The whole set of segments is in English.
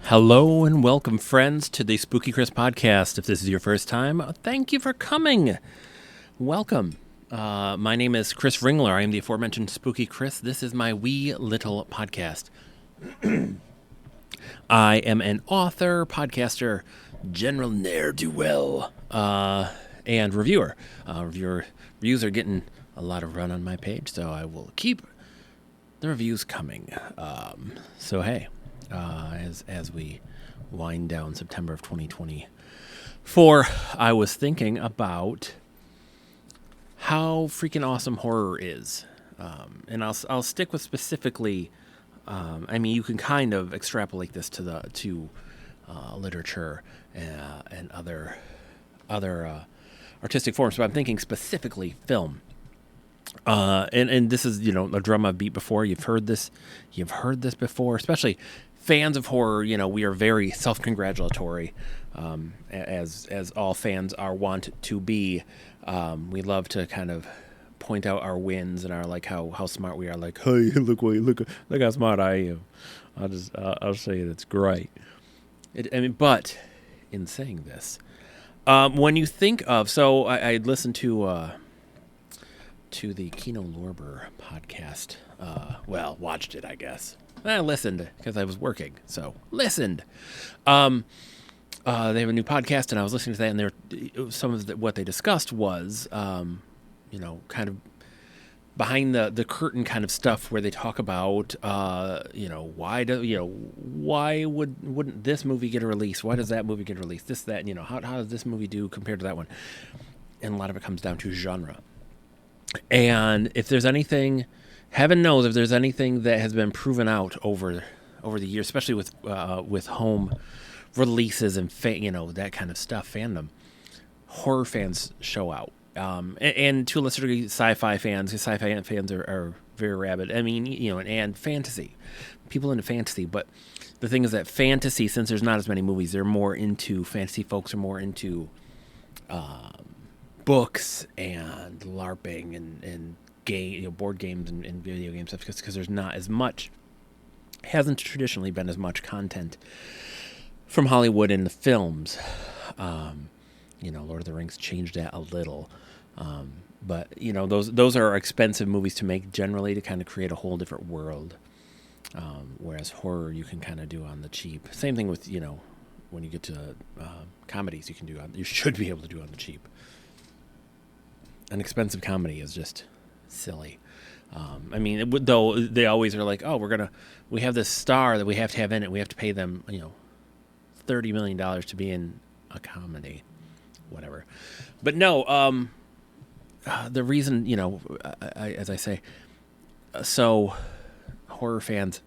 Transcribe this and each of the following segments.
Hello and welcome, friends, to the Spooky Chris podcast. If this is your first time, thank you for coming. Welcome. My name is Chris Ringler. I am the aforementioned Spooky Chris. This is my wee little podcast. I am an author, podcaster, general ne'er-do-well, and reviewer. Reviews are getting a lot of run on my page, so I will keep the reviews coming. So hey. As we wind down September of 2024, I was thinking about how freaking awesome horror is, and I'll stick with specifically. You can kind of extrapolate this to literature and other artistic forms, but I'm thinking specifically film. And this is, a drum I've beat before. You've heard this before, especially fans of horror. We are very self-congratulatory, as all fans are wont to be. We love to kind of point out our wins and our how smart we are. Like, hey, look how smart I am. I'll say it's great. But in saying this, when you think of, so I listened to the Kino Lorber podcast. Watched it, I guess. I listened because I was working, so listened. They have a new podcast, and I was listening to that, and some of what they discussed was, kind of behind the curtain kind of stuff where they talk about, why wouldn't this movie get a release? Why does that movie get a release? This, that, how does this movie do compared to that one? And a lot of it comes down to genre. And if there's anything, heaven knows if there's anything that has been proven out over the years, especially with home releases and that kind of stuff, fandom, horror fans show out. And to a lesser degree, sci-fi fans, because sci-fi fans are very rabid. And fantasy, people into fantasy. But the thing is that fantasy, since there's not as many movies, they're more into fantasy. Folks are more into books and LARPing and game, board games and video game stuff, because there's not as much, hasn't traditionally been as much content from Hollywood in the films. Lord of the Rings changed that a little, but those are expensive movies to make generally, to kind of create a whole different world. Whereas horror you can kind of do on the cheap. Same thing with when you get to comedies, you should be able to do on the cheap. An expensive comedy is just silly. Though they always are like, oh, we have this star that we have to have in it. We have to pay them, $30 million to be in a comedy, whatever. But no, the reason, as I say, so horror fans,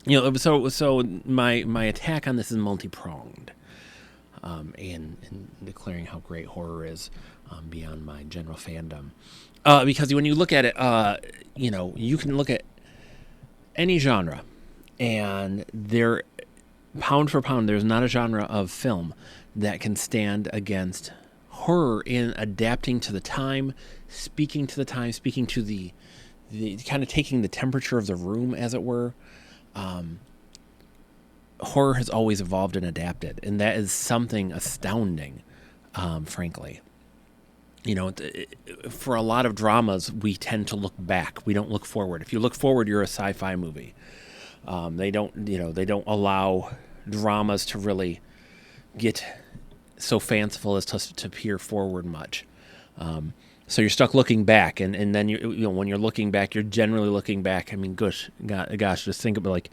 so my attack on this is multi-pronged, in declaring how great horror is. Beyond my general fandom, because when you look at it, you can look at any genre, and there, pound for pound, there's not a genre of film that can stand against horror in adapting to the time, speaking to the kind of taking the temperature of the room, as it were. Horror has always evolved and adapted, and that is something astounding, frankly. For a lot of dramas, we tend to look back. We don't look forward. If you look forward, you're a sci-fi movie. They don't allow dramas to really get so fanciful as to peer forward much. So you're stuck looking back, and then when you're looking back, you're generally looking back. Gosh, just think of it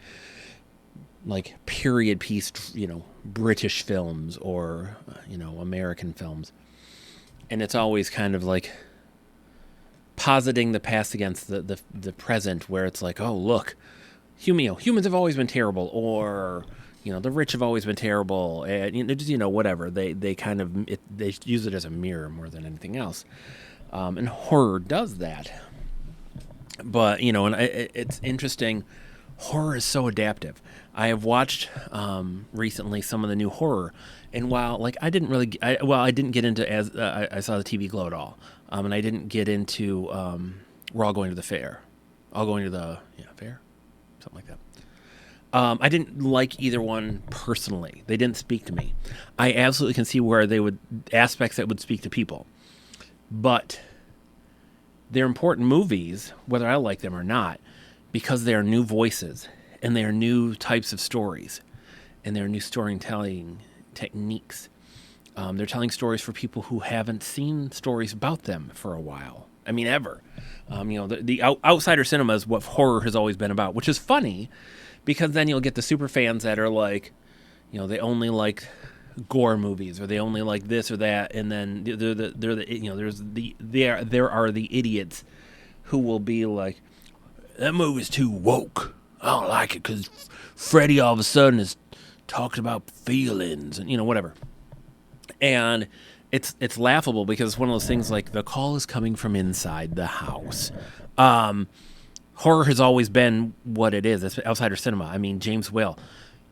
like period piece, British films or American films. And it's always kind of like positing the past against the present, where it's like, oh, look, humans have always been terrible, or the rich have always been terrible, and whatever. They kind of they use it as a mirror more than anything else, and horror does that. But and it's interesting. Horror is so adaptive. I have watched recently some of the new horror, and while I didn't get into I saw the TV Glow at all, and I didn't get into We're All Going to the Fair, all going to the fair, something like that. I didn't like either one personally. They didn't speak to me. I absolutely can see where they would aspects that would speak to people, but they're important movies, whether I like them or not, because they are new voices and they are new types of stories and they're new storytelling techniques. They're telling stories for people who haven't seen stories about them for a while. I mean, ever. The outsider cinema is what horror has always been about, which is funny because then you'll get the super fans that are like, they only like gore movies or they only like this or that, and then there are the idiots who will be like, that movie's too woke. I don't like it because Freddy all of a sudden is talking about feelings and whatever. And it's laughable because it's one of those things like the call is coming from inside the house. Horror has always been what it is. It's outsider cinema. I mean, James Whale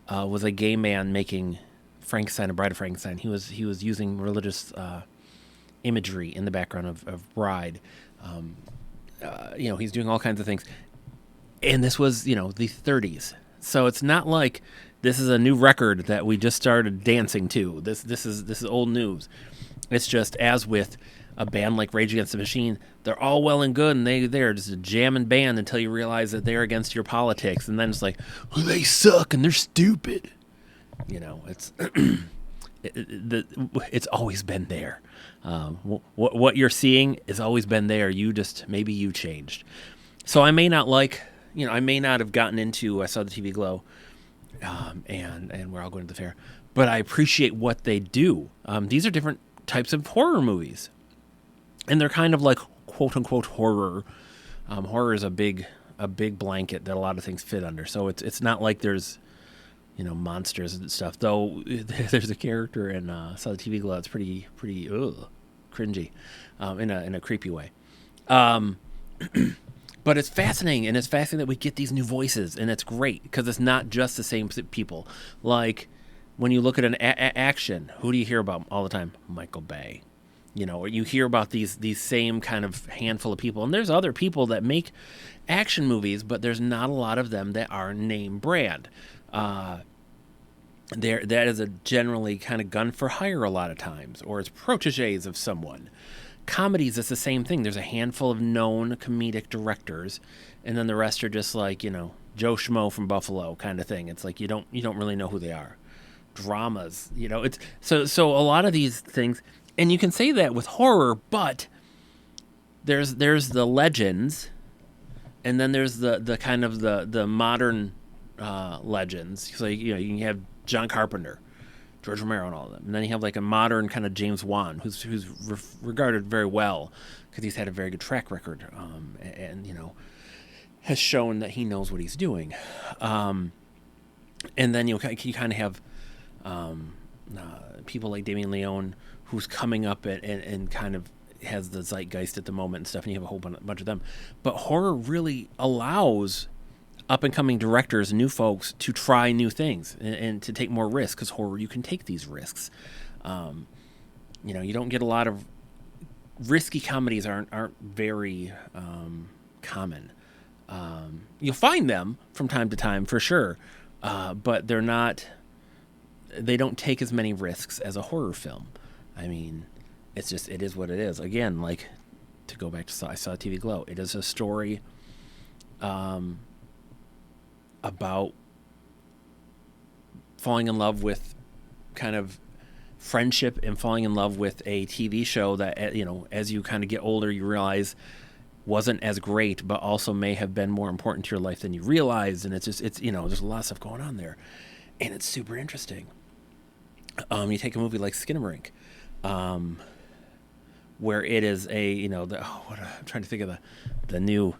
was a gay man making Frankenstein, a Bride of Frankenstein. He was using religious imagery in the background of Bride. He's doing all kinds of things. And this was, the 30s. So it's not like this is a new record that we just started dancing to. This is old news. It's just as with a band like Rage Against the Machine, they're all well and good, and they're just a jamming band until you realize that they're against your politics, and then it's like, oh, they suck and they're stupid. It's it's always been there. What you're seeing has always been there. Maybe you changed. So I may not I may not have gotten into I Saw the TV Glow, and we're all going to the fair, but I appreciate what they do. These are different types of horror movies. And they're kind of like quote unquote horror. Horror is a big blanket that a lot of things fit under. So it's not like there's monsters and stuff. Though there's a character in Saw the TV Glow that's pretty cringy, in a creepy way. But it's fascinating, and it's fascinating that we get these new voices, and it's great because it's not just the same people. Like when you look at an action, who do you hear about all the time? Michael Bay. Or you hear about these same kind of handful of people. And there's other people that make action movies, but there's not a lot of them that are name brand. That is a generally kind of gun for hire a lot of times, or it's proteges of someone. Comedies, it's the same thing. There's a handful of known comedic directors, and then the rest are just like, Joe Schmo from Buffalo kind of thing. It's like you don't really know who they are. Dramas, it's so a lot of these things. And you can say that with horror, but there's the legends, and then there's the kind of the modern legends. So you can have John Carpenter, George Romero, and all of them, and then you have like a modern kind of James Wan, who's regarded very well because he's had a very good track record, and has shown that he knows what he's doing. And then you kind of have people like Damien Leone, who's coming up and kind of has the zeitgeist at the moment and stuff, and you have a whole bunch of them. But horror really allows up-and-coming directors and new folks to try new things and to take more risks, because horror, you can take these risks. You don't get a lot of... Risky comedies aren't very common. You'll find them from time to time, for sure, but they're not... They don't take as many risks as a horror film. I mean, it is what it is. Again, like, to go back to I Saw TV Glow, it is a story about falling in love with kind of friendship and falling in love with a TV show that, as you kind of get older, you realize wasn't as great, but also may have been more important to your life than you realized. And there's a lot of stuff going on there, and it's super interesting. You take a movie like Skinamarink, where it is I'm trying to think of the new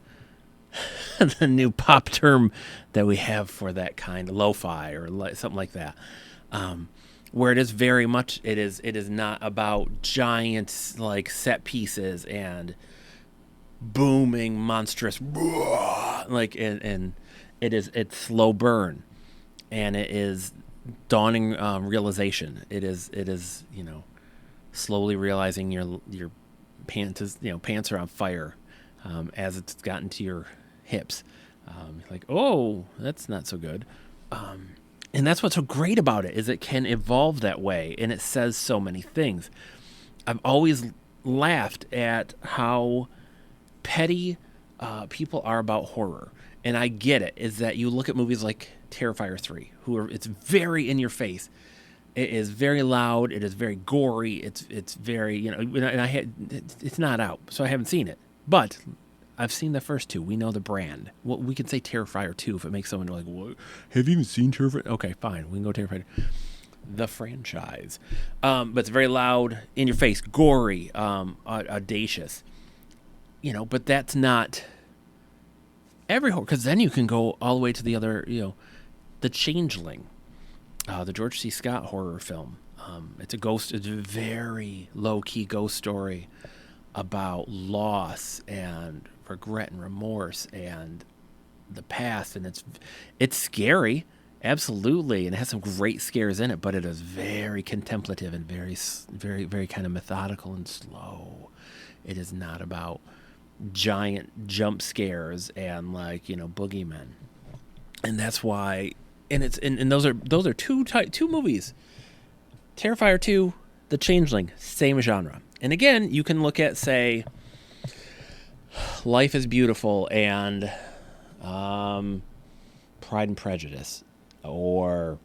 the new pop term that we have for that kind of lo-fi or something like that, where it is very much it is not about giant like set pieces and booming monstrous like and it's slow burn, and it is dawning realization. It is slowly realizing your pants are on fire as it's gotten to your hips. Like, oh, that's not so good. And that's what's so great about it, is it can evolve that way, and it says so many things. I've always laughed at how petty people are about horror, and I get it. Is that you look at movies like Terrifier 3, it's very in your face. It is very loud. It is very gory. It's very, it's not out, so I haven't seen it, but I've seen the first two. We know the brand. Well, we can say Terrifier 2 if it makes someone like, what? Have you even seen Terrifier? Okay, fine. We can go Terrifier 2. The franchise. But it's very loud, in your face, gory, audacious. But that's not every horror. Because then you can go all the way to the other, The Changeling, the George C. Scott horror film. It's a very low-key ghost story about loss and regret and remorse and the past, and it's scary, absolutely, and it has some great scares in it, but it is very contemplative and very, very, very kind of methodical and slow. It is not about giant jump scares and boogeymen, and that's why. And those are two movies, Terrifier 2, The Changeling, same genre. And again, you can look at, say, Life is Beautiful and Pride and Prejudice, or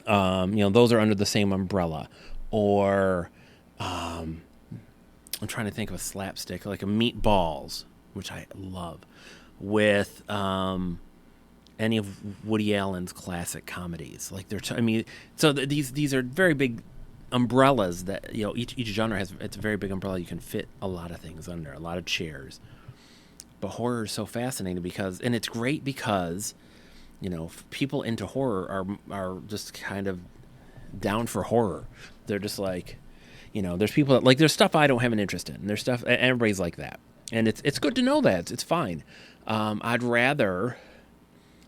those are under the same umbrella. Or I'm trying to think of a slapstick, like a Meatballs, which I love, with any of Woody Allen's classic comedies. Like these are very big umbrellas that each genre has. It's a very big umbrella. You can fit a lot of things under, a lot of chairs. But horror is so fascinating and it's great because people into horror are just kind of down for horror. They're just like, there's people that like, there's stuff I don't have an interest in. There's stuff, everybody's like that, and it's good to know that. It's fine. I'd rather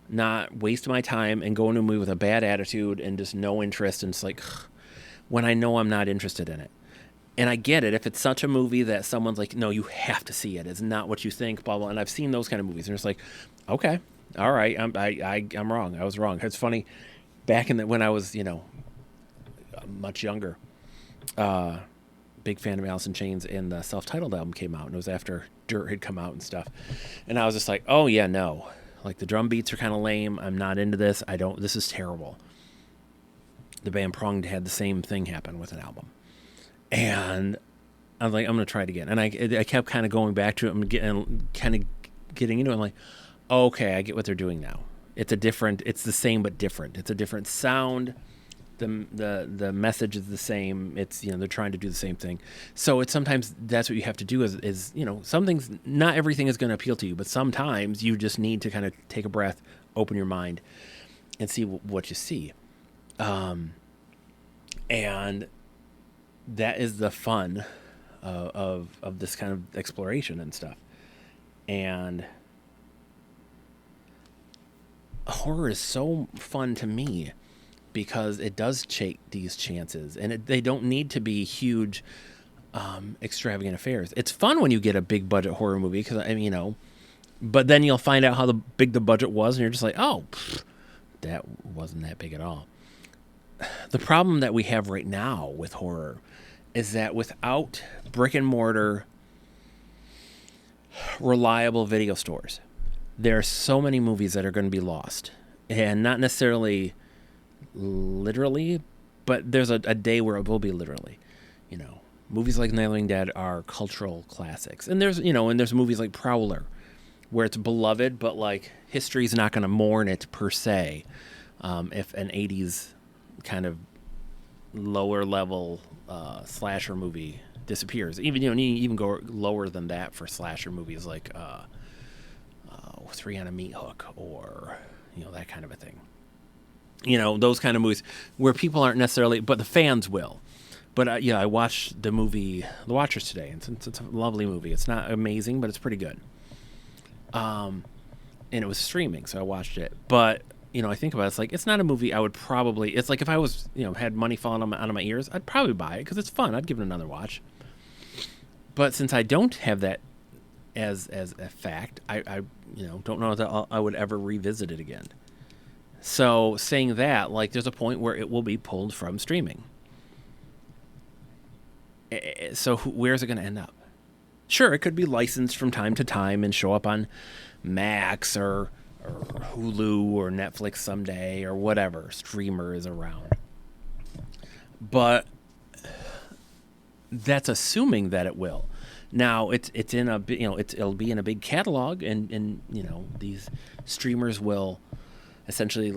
not waste my time and go into a movie with a bad attitude and just no interest, and it's like, when I know I'm not interested in it. And I get it. If it's such a movie that someone's like, no, you have to see it. It's not what you think, blah, blah. And I've seen those kind of movies. And it's like, okay, all right, I'm wrong. I was wrong. It's funny. Back when I was, much younger, big fan of Alice in Chains, and the self-titled album came out. And it was after Dirt had come out and stuff. And I was just like, oh, yeah, no. Like, the drum beats are kind of lame. I'm not into this. This is terrible. The band Pronged had the same thing happen with an album. And I was like, I'm going to try it again. And I kept kind of going back to it and getting into it. I'm like, okay, I get what they're doing now. It's the same but different. It's a different sound. The message is the same. It's, they're trying to do the same thing. So it's sometimes that's what you have to do is some things, not everything is going to appeal to you, but sometimes you just need to kind of take a breath, open your mind, and see what you see. And that is the fun of this kind of exploration and stuff. And horror is so fun to me because it does take these chances, and they don't need to be huge, extravagant affairs. It's fun when you get a big budget horror movie because but then you'll find out how big the budget was, and you're just like, oh, that wasn't that big at all. The problem that we have right now with horror is that without brick and mortar reliable video stores, there are so many movies that are going to be lost, and not necessarily literally, but there's a day where it will be literally. Movies like Night of the Living Dead are cultural classics, and there's movies like Prowler, where it's beloved, but like history's not going to mourn it per se. If an '80s kind of lower level slasher movie disappears, even go lower than that for slasher movies like Three on a Meat Hook, or that kind of a thing. Those kind of movies where people aren't necessarily, but the fans will. But I watched the movie The Watchers today, and it's a lovely movie. It's not amazing, but it's pretty good. And it was streaming, so I watched it. But I think about it, it's like, it's not a movie I would probably, it's like if I was, had money falling out of my ears, I'd probably buy it because it's fun. I'd give it another watch. But since I don't have that as a fact, I don't know that I would ever revisit it again. So saying that, like, there's a point where it will be pulled from streaming. So where's it going to end up? Sure, it could be licensed from time to time and show up on Max or Hulu or Netflix someday or whatever streamer is around. But that's assuming that it will. Now it's in a it'll be in a big catalog, and these streamers will essentially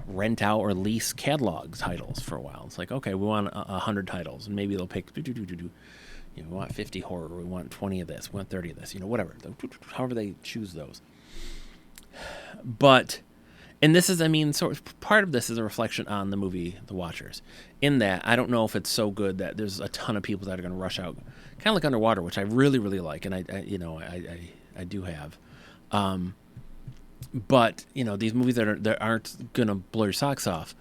rent out or lease catalog titles for a while. It's like, okay, we want 100 titles, and maybe they'll pick we want 50 horror, we want 20 of this, we want 30 of this, whatever, however they choose those. But, and this is, so part of this is a reflection on the movie The Watchers, in that I don't know if it's so good that there's a ton of people that are going to rush out, kind of like Underwater, which I really, really like, and I do have. But these movies that aren't gonna blow your socks off.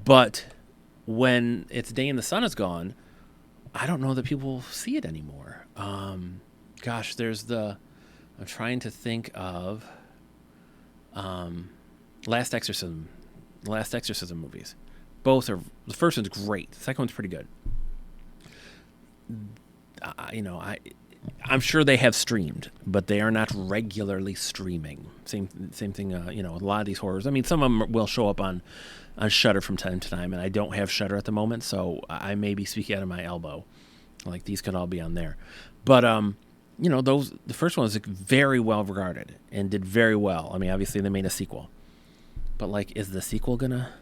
But when it's Day and the Sun is gone, I don't know that people will see it anymore. Gosh, I'm trying to think of Last Exorcism movies. Both are, the first one's great. The second one's pretty good. I'm sure they have streamed, but they are not regularly streaming. Same thing. A lot of these horrors. Some of them will show up on Shudder from time to time, and I don't have Shudder at the moment, so I may be speaking out of my elbow. Like, these could all be on there, but the first one was very well regarded and did very well. Obviously they made a sequel, but like, is the sequel gonna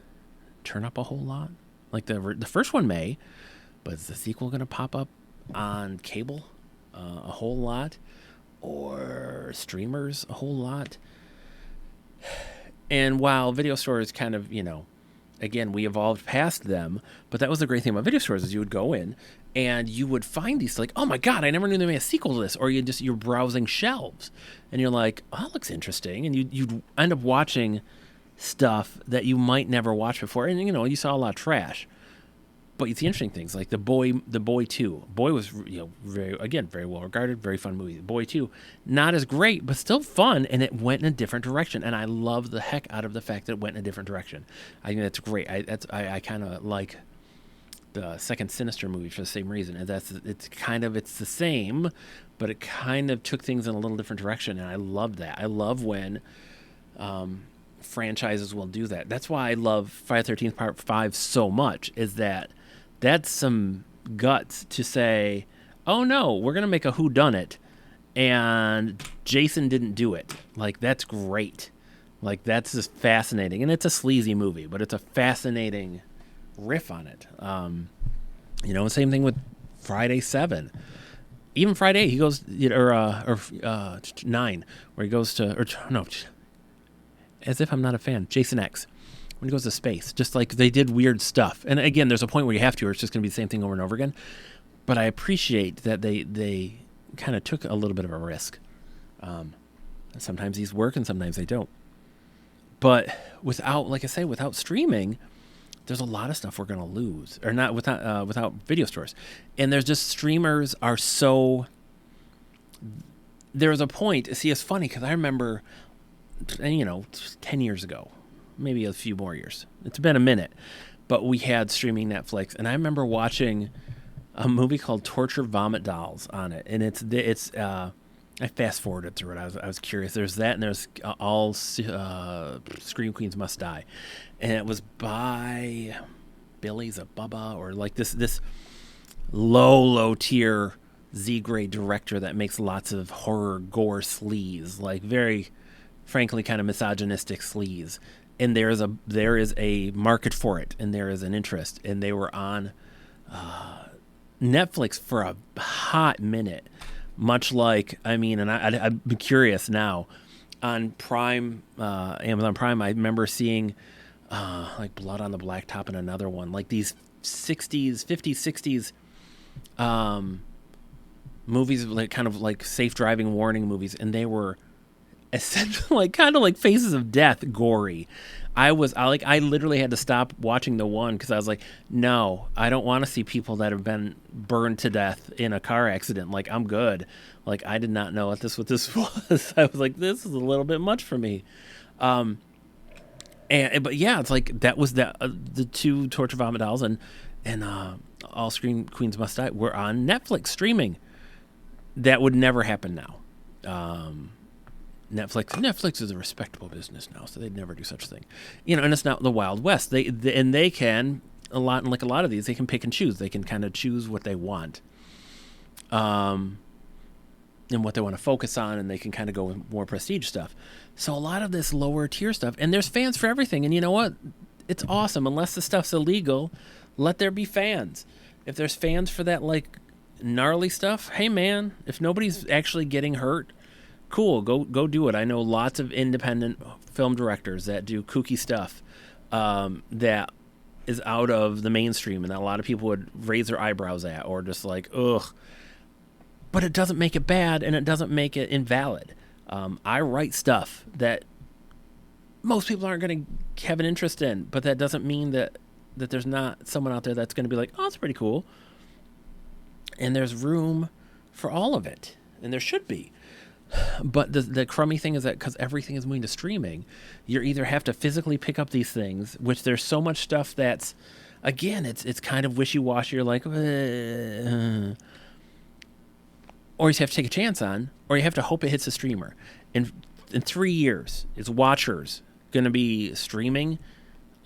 turn up a whole lot? Like the first one may, but is the sequel gonna pop up on cable a whole lot, or streamers a whole lot? And while video stores kind of, again, we evolved past them, but that was the great thing about video stores, is you would go in and you would find these, like, oh my God, I never knew they made a sequel to this. Or you're browsing shelves and you're like, oh, that looks interesting. And you'd end up watching stuff that you might never watch before. And, you saw a lot of trash. But you see interesting things, like The Boy 2. Boy was, very well regarded, very fun movie. The Boy 2, not as great, but still fun, and it went in a different direction. And I love the heck out of the fact that it went in a different direction. I think that's great. I kind of like the second Sinister movie for the same reason. And it's the same, but it kind of took things in a little different direction, and I love that. I love when franchises will do that. That's why I love Friday the 13th Part 5 so much, is that that's some guts to say, oh no, we're going to make a whodunit, and Jason didn't do it. Like, that's great. Like, that's just fascinating. And it's a sleazy movie, but it's a fascinating riff on it. Same thing with Friday 7. Even Friday 8, he goes, or 9, where he goes as if I'm not a fan, Jason X, when he goes to space. Just like, they did weird stuff. And again, there's a point where you have to, or it's just going to be the same thing over and over again. But I appreciate that they kind of took a little bit of a risk. Sometimes these work and sometimes they don't. But without streaming, there's a lot of stuff we're going to lose, or not without video stores. And there's just, streamers are so, there's a point, see, it's funny because I remember, 10 years ago, maybe a few more years. It's been a minute, but we had streaming Netflix, and I remember watching a movie called Torture Vomit Dolls on it, and it's I fast forwarded through it. I was curious. There's that, and there's all Scream Queens Must Die, and it was by Billy Zabubba, or like this low tier Z-grade director that makes lots of horror gore sleaze, like very, frankly, kind of misogynistic sleaze. And there is a market for it, and there is an interest, and they were on Netflix for a hot minute. Much like, and I'm curious now, on Prime, Amazon Prime, I remember seeing like Blood on the Blacktop and another one, like these 50s, 60s movies, like kind of like safe driving warning movies, and they were essentially like kind of like Faces of Death gory. I literally had to stop watching the one because I was like, no, I don't want to see people that have been burned to death in a car accident. Like, I'm good. Like, I did not know what this was. I was like, this is a little bit much for me. But yeah, it's like that was the two Torture Vomit Dolls and All Scream Queens Must Die were on Netflix streaming. That would never happen now. Netflix is a respectable business now, so they'd never do such a thing. And it's not the Wild West. They can a lot, like a lot of these, they can pick and choose. They can kind of choose what they want, and what they want to focus on, and they can kind of go with more prestige stuff. So a lot of this lower tier stuff, and there's fans for everything. And you know what? It's awesome. Unless the stuff's illegal, let there be fans. If there's fans for that like gnarly stuff, hey man, if nobody's actually getting hurt, cool, go do it. I know lots of independent film directors that do kooky stuff that is out of the mainstream and that a lot of people would raise their eyebrows at, or just like, ugh. But it doesn't make it bad, and it doesn't make it invalid. I write stuff that most people aren't going to have an interest in, but that doesn't mean that there's not someone out there that's going to be like, oh, it's pretty cool. And there's room for all of it, and there should be. But the crummy thing is that because everything is moving to streaming, you either have to physically pick up these things, which there's so much stuff that's, again, it's kind of wishy-washy. You're like, or you have to take a chance on, or you have to hope it hits a streamer. In 3 years, is Watchers going to be streaming?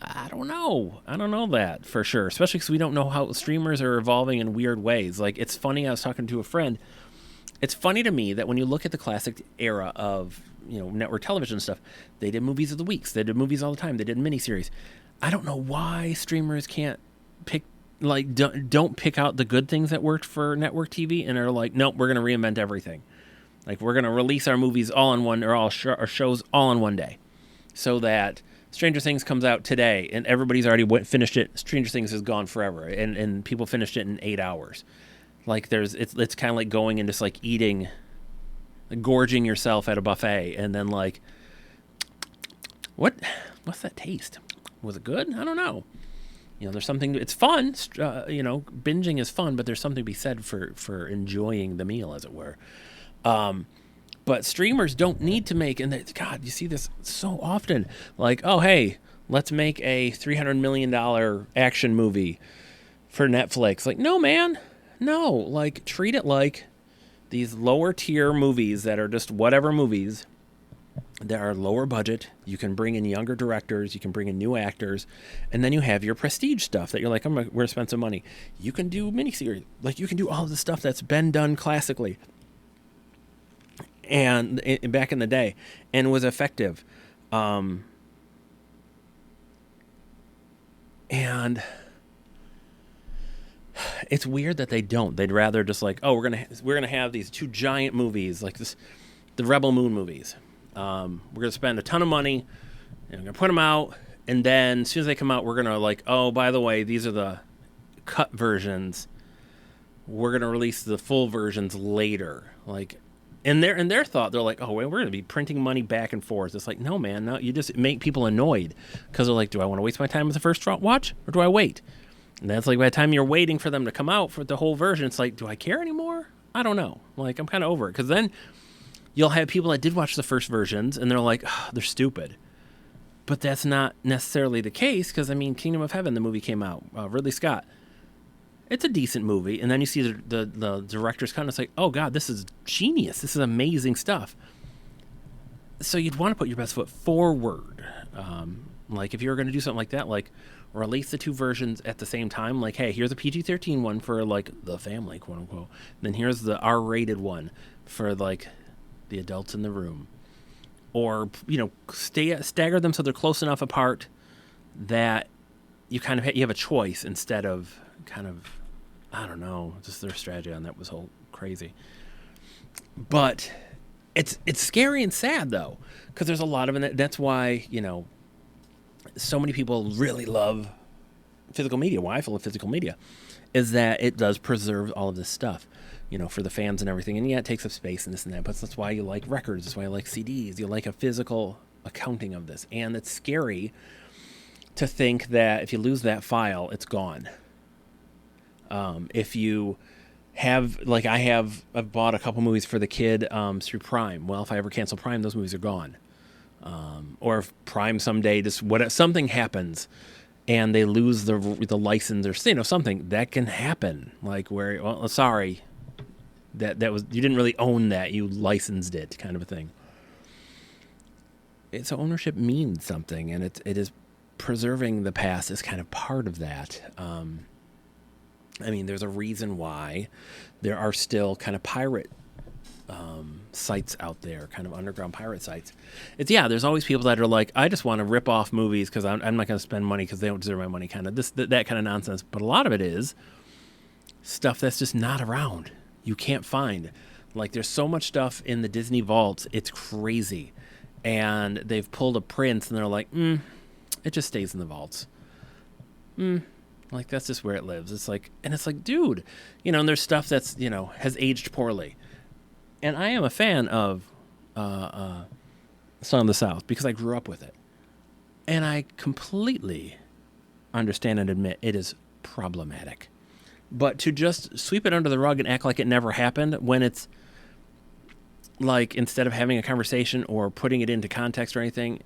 I don't know. I don't know that for sure, especially because we don't know how streamers are evolving in weird ways. Like, it's funny, I was talking to a friend. It's funny to me that when you look at the classic era of, network television stuff, they did movies of the weeks. They did movies all the time. They did miniseries. I don't know why streamers can't pick, like, don't pick out the good things that worked for network TV and are like, nope, we're going to reinvent everything. Like, we're going to release our movies all in one, or our shows all in one day, so that Stranger Things comes out today and everybody's already finished it. Stranger Things is gone forever, and people finished it in 8 hours. Like, it's kind of like going and just like eating, like gorging yourself at a buffet, and then like, what's that taste? Was it good? I don't know. There's something. It's fun. Binging is fun, but there's something to be said for enjoying the meal, as it were. But streamers don't need to make, and God, you see this so often. Like, oh hey, let's make a $300 million action movie for Netflix. Like, no man. No, like, treat it like these lower tier movies that are just whatever movies that are lower budget. You can bring in younger directors, you can bring in new actors, and then you have your prestige stuff that you're like, we're going to spend some money. You can do miniseries. Like, you can do all of the stuff that's been done classically and back in the day and was effective. And it's weird that they don't. They'd rather just like, oh, we're gonna have these two giant movies like this, the Rebel Moon movies. We're gonna spend a ton of money, and we're gonna put them out, and then as soon as they come out, we're gonna like, oh, by the way, these are the cut versions. We're gonna release the full versions later. Like, in their thought, they're like, oh, wait, we're gonna be printing money back and forth. It's like, no, man, no, you just make people annoyed because they're like, do I want to waste my time with the first watch, or do I wait? And that's like, by the time you're waiting for them to come out for the whole version, it's like, do I care anymore? I don't know. Like, I'm kind of over it. Because then you'll have people that did watch the first versions, and they're like, oh, they're stupid. But that's not necessarily the case, because, I mean, Kingdom of Heaven, the movie came out. Ridley Scott. It's a decent movie. And then you see the director's cut, and it's like, oh, God, this is genius. This is amazing stuff. So you'd want to put your best foot forward. Like, if you were going to do something like that, like, release the two versions at the same time. Like, hey, here's a PG-13 one for like the family, quote unquote. Then here's the R-rated one for like the adults in the room. Or, stagger them so they're close enough apart that you kind of you have a choice instead of kind of, I don't know, just their strategy on that was whole crazy. But it's scary and sad though, because there's a lot of it. That's why, so many people really love physical media. Why I love physical media is that it does preserve all of this stuff, for the fans and everything. And yeah, it takes up space and this and that, but that's why you like records. That's why you like CDs. You like a physical accounting of this. And it's scary to think that if you lose that file, it's gone. If you have, like I've bought a couple movies for the kid through Prime. Well, if I ever cancel Prime, those movies are gone. Or if Prime someday just something happens and they lose the license or something that can happen. Like where, well, sorry, that was, you didn't really own that, you licensed it, kind of a thing. So ownership means something, and it is preserving the past is kind of part of that. I mean, there's a reason why there are still kind of pirate sites out there, kind of underground pirate sites. There's always people that are like, I just want to rip off movies because I'm not going to spend money because they don't deserve my money, kind of that kind of nonsense. But a lot of it is stuff that's just not around. You can't find. Like, there's so much stuff in the Disney vaults, it's crazy. And they've pulled a Prince, and they're like, it just stays in the vaults. Like, that's just where it lives. It's like, dude, and there's stuff that's, has aged poorly. And I am a fan of Song of the South because I grew up with it. And I completely understand and admit it is problematic. But to just sweep it under the rug and act like it never happened when it's like, instead of having a conversation or putting it into context or anything,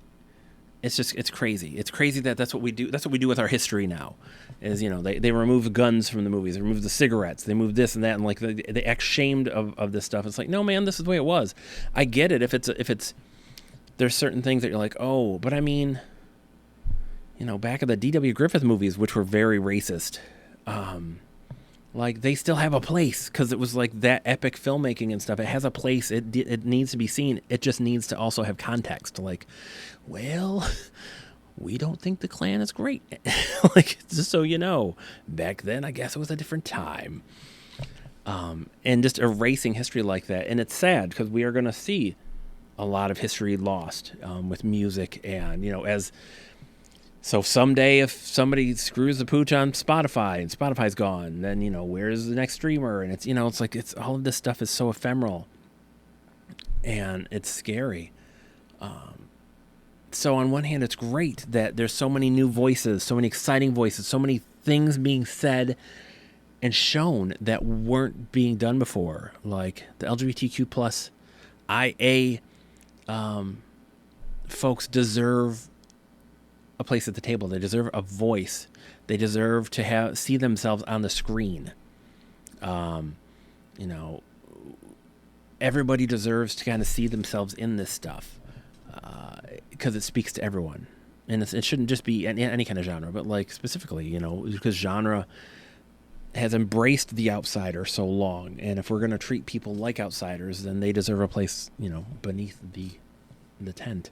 it's crazy. It's crazy that that's what we do. That's what we do with our history now. Is, they remove guns from the movies, they remove the cigarettes, they move this and that, and like they act shamed of this stuff. It's like, no, man, this is the way it was. I get it if it's there's certain things that you're like, oh, but I mean, back of the D.W. Griffith movies, which were very racist, like, they still have a place because it was like that epic filmmaking and stuff. It has a place. It needs to be seen. It just needs to also have context. Like, well, we don't think the Klan is great. Like, just so you know, back then, I guess it was a different time. And just erasing history like that. And it's sad because we are going to see a lot of history lost with music and, So someday if somebody screws the pooch on Spotify and Spotify's gone, then, where's the next streamer? And it's, it's like, it's all of this stuff is so ephemeral and it's scary. So on one hand, it's great that there's so many new voices, so many exciting voices, so many things being said and shown that weren't being done before. Like the LGBTQ plus IA folks deserve a place at the table. They deserve a voice. They deserve to see themselves on the screen. Everybody deserves to kind of see themselves in this stuff because it speaks to everyone. And it shouldn't just be any kind of genre, but like specifically, because genre has embraced the outsider so long. And if we're going to treat people like outsiders, then they deserve a place, beneath the tent.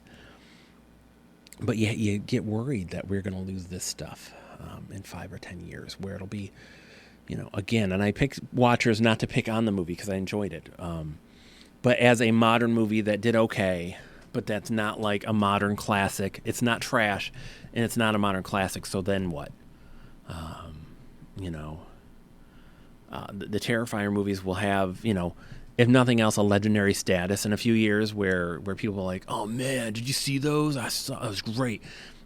But you get worried that we're going to lose this stuff in 5 or 10 years, where it'll be, again, and I picked Watchers not to pick on the movie because I enjoyed it. But as a modern movie that did okay, but that's not like a modern classic. It's not trash, and it's not a modern classic, so then what? The Terrifier movies will have, if nothing else, a legendary status in a few years where people are like, oh man, did you see those? I saw, it was great.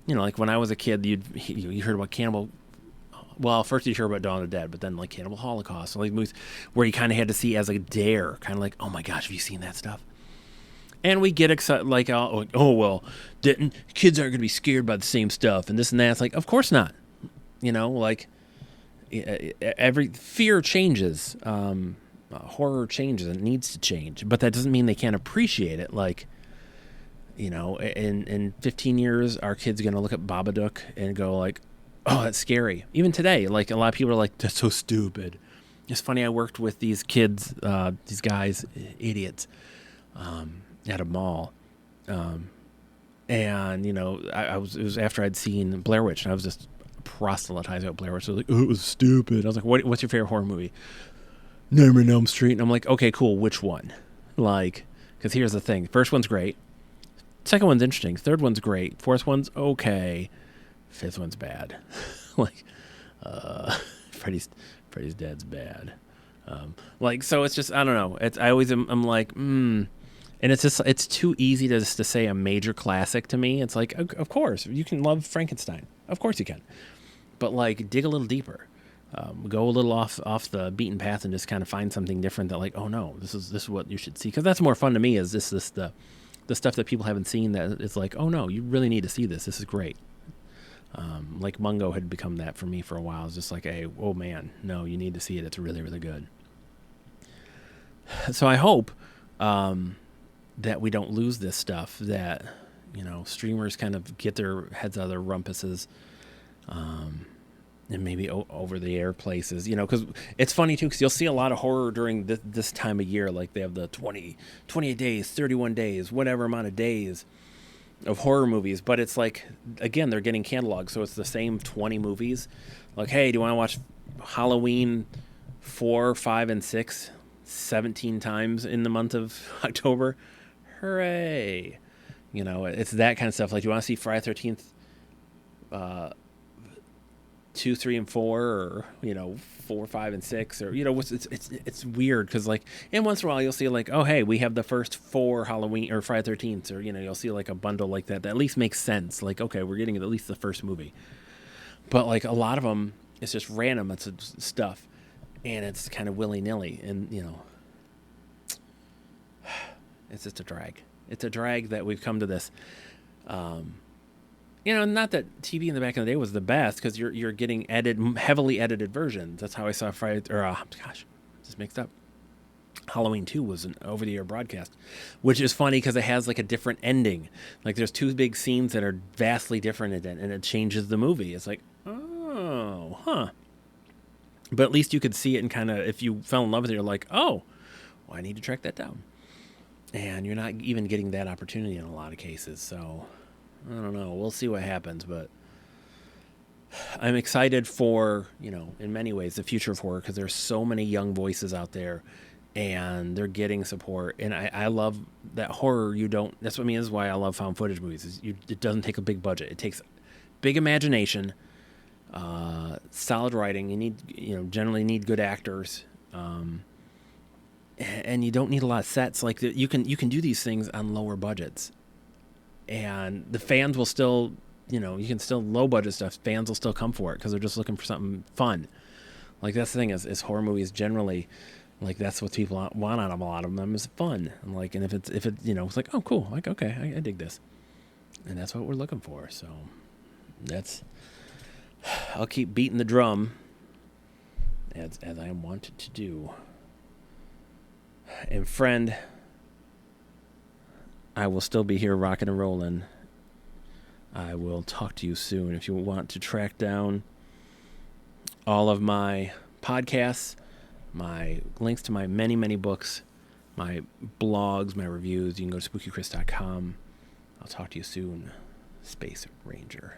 Like when I was a kid, you heard about Cannibal. Well, first you hear about Dawn of the Dead, but then like Cannibal Holocaust, all these movies where you kind of had to see as a dare, kind of like, oh my gosh, have you seen that stuff? And we get excited, like, oh well, kids aren't going to be scared by the same stuff and this and that. It's like, of course not. Like every fear changes. Horror changes and needs to change, but that doesn't mean they can't appreciate it. Like, in 15 years, our kid's going to look at Babadook and go like, oh, that's scary. Even today, like a lot of people are like, that's so stupid. It's funny. I worked with these kids, these guys, idiots, at a mall. And, it was after I'd seen Blair Witch and I was just proselytizing about Blair Witch. So I was like, oh, it was stupid. I was like, what's your favorite horror movie? Nightmare on Elm Street. And I'm like, okay, cool. Which one? Like, because here's the thing. First one's great. Second one's interesting. Third one's great. Fourth one's okay. Fifth one's bad. Like, Freddy's Dead's bad. So it's just, I don't know. I'm like, and it's too easy to say a major classic to me. It's like, of course, you can love Frankenstein. Of course you can. But like, dig a little deeper. Go a little off the beaten path and just kind of find something different that like, oh no, this is what you should see. Because that's more fun to me, is this the the stuff that people haven't seen that it's like, oh no, you really need to see this. This is great. Like Mungo had become that for me for a while. It's just like, hey, oh man, no, you need to see it. It's really, really good. So I hope that we don't lose this stuff, that, you know, streamers kind of get their heads out of their rumpuses, and maybe over the air places, you know, because it's funny too, because you'll see a lot of horror during this time of year. Like they have the 28 days, 31 days, whatever amount of days of horror movies, but it's like, again, they're getting cataloged, so it's the same 20 movies. Like, hey, do you want to watch Halloween 4, 5, and 6 17 times in the month of October? Hooray! You know, it's that kind of stuff. Like, do you want to see Friday 13th 2, 3, and 4, or, you know, 4, 5, and 6, or, you know, it's weird because, like, in once in a while you'll see like, oh hey, we have the first 4 Halloween or Friday 13th, or, you know, you'll see like a bundle like that at least makes sense. Like, okay, we're getting at least the first movie. But like a lot of them, it's just random. It's stuff, and it's kind of willy nilly, and you know, it's just a drag. It's a drag that we've come to this. You know, not that TV in the back of the day was the best, because you're getting heavily edited versions. That's how I saw Friday, or just mixed up. Halloween 2 was an over-the-air broadcast, which is funny because it has like a different ending. Like there's 2 big scenes that are vastly different in it, and it changes the movie. It's like, oh, huh. But at least you could see it, and kind of, if you fell in love with it, you're like, oh, well, I need to track that down. And you're not even getting that opportunity in a lot of cases, so I don't know. We'll see what happens, but I'm excited for, you know, in many ways, the future of horror, because there's so many young voices out there, and they're getting support. And I love that horror. That's what I mean. This is why I love found footage movies. It doesn't take a big budget. It takes big imagination, solid writing. Generally need good actors, and you don't need a lot of sets. Like you can do these things on lower budgets. And the fans will still, you know, you can still low budget stuff. Fans will still come for it because they're just looking for something fun. Like that's the thing is horror movies generally, like that's what people want out of a lot of them is fun. And like, and if it you know, it's like, oh cool, like okay, I dig this, and that's what we're looking for. So I'll keep beating the drum as I wanted to do. And friend, I will still be here rocking and rolling. I will talk to you soon. If you want to track down all of my podcasts, my links to my many, many books, my blogs, my reviews, you can go to spookychris.com. I'll talk to you soon. Space Ranger.